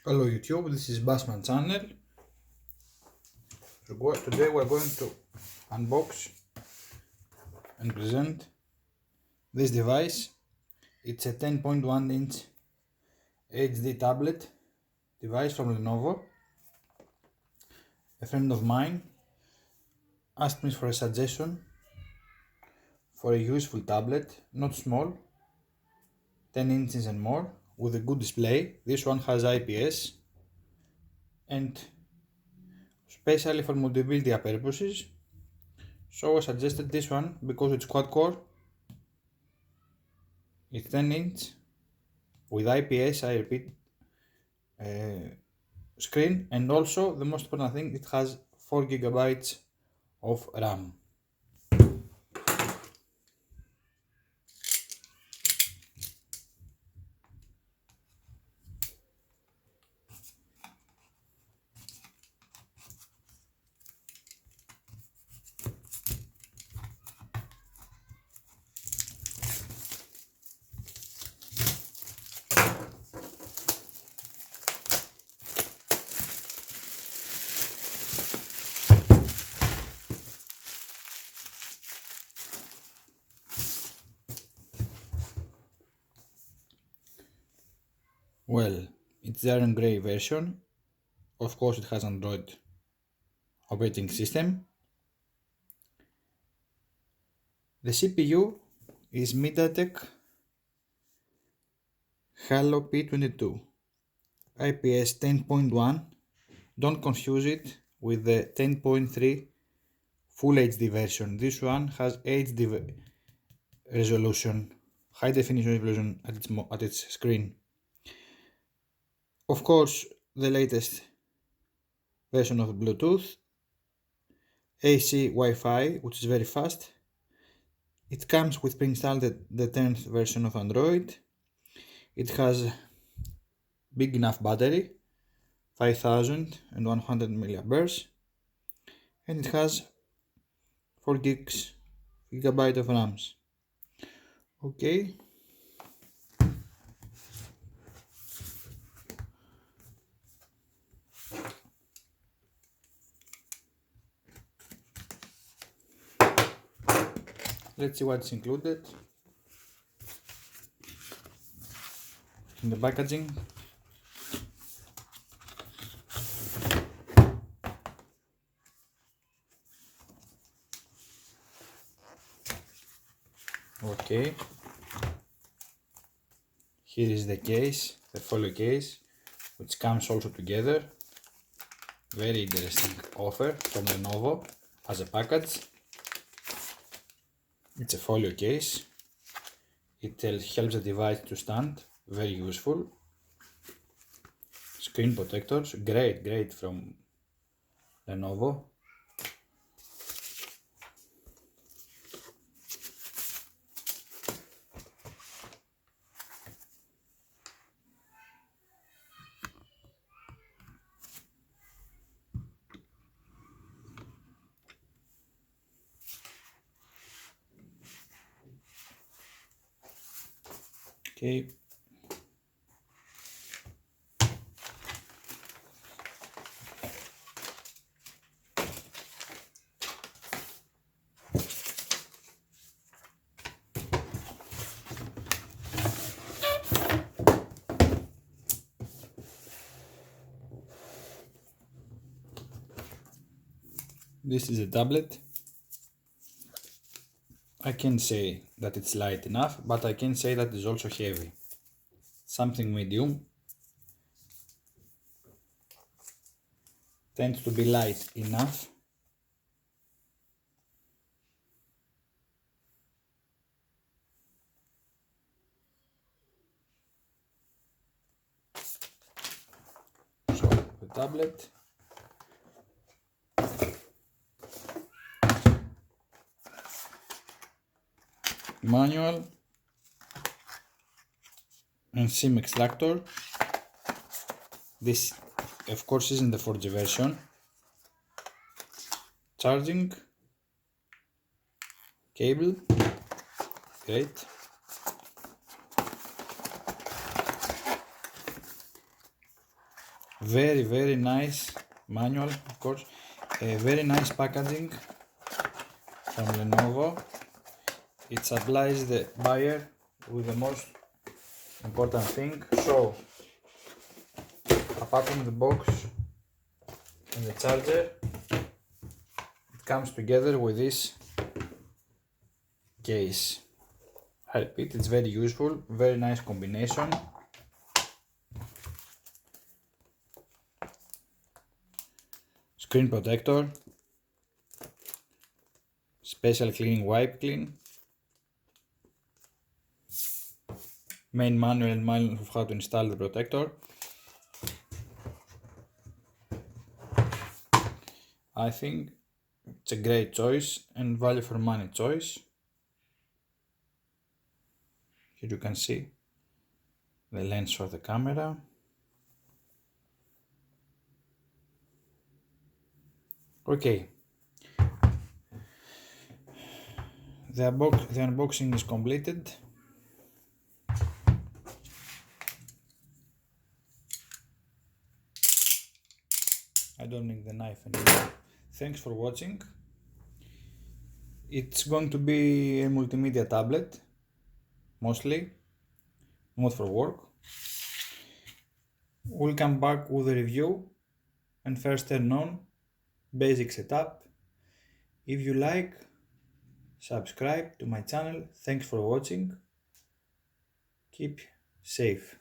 Hello YouTube, this is Bassman channel. Today we're going to unbox and present this device. It's a 10.1 inch HD tablet device from Lenovo. A friend of mine asked me for a suggestion for a useful tablet, not small, 10 inches and more, with a good display. This one has IPS and especially for multimedia purposes. So I suggested this one because it's quad core, it's 10 inch with IPS, I repeat, screen, and also the most important thing, it has 4 GB of RAM. Well, it's the Iron Grey version. Of course, it has Android operating system. The CPU is MediaTek Helio P22 IPS 10.1. Don't confuse it with the 10.3 Full HD version. This one has HD resolution, high definition resolution at its screen. Of course, the latest version of Bluetooth, AC Wi-Fi, which is very fast. It comes with pre-installed the 10th version of Android. It has big enough battery, 5100 milliamperes, and it has 4 gigabyte of RAMs. Okay. Let's see what's included in the packaging. Okay, here is the case, the folio case, which comes also together. Very interesting offer from Lenovo as a package. It's a folio case. It helps the device to stand, very useful. Screen protectors, great from Lenovo. Okay. This is a tablet. I can say that it's light enough, but I can say that it's also heavy. Something medium. Tends to be light enough. So the tablet. Manual and SIM extractor. This of course isn't the 4G version. Charging cable, great. Very nice manual, of course. Very nice packaging from Lenovo. It supplies the buyer with the most important thing. So, apart from the box and the charger, it comes together with this case. I repeat, it's very useful, very nice combination. Screen protector, special cleaning wipe clean, main manual and manual of how to install the protector. I think it's a great choice and value for money choice. Here you can see the lens for the camera. Okay, the unboxing is completed. I don't need the knife anymore. Thanks for watching. It's going to be a multimedia tablet, mostly, not for work. We'll come back with a review and first turn on, basic setup. If you like, subscribe to my channel. Thanks for watching. Keep safe.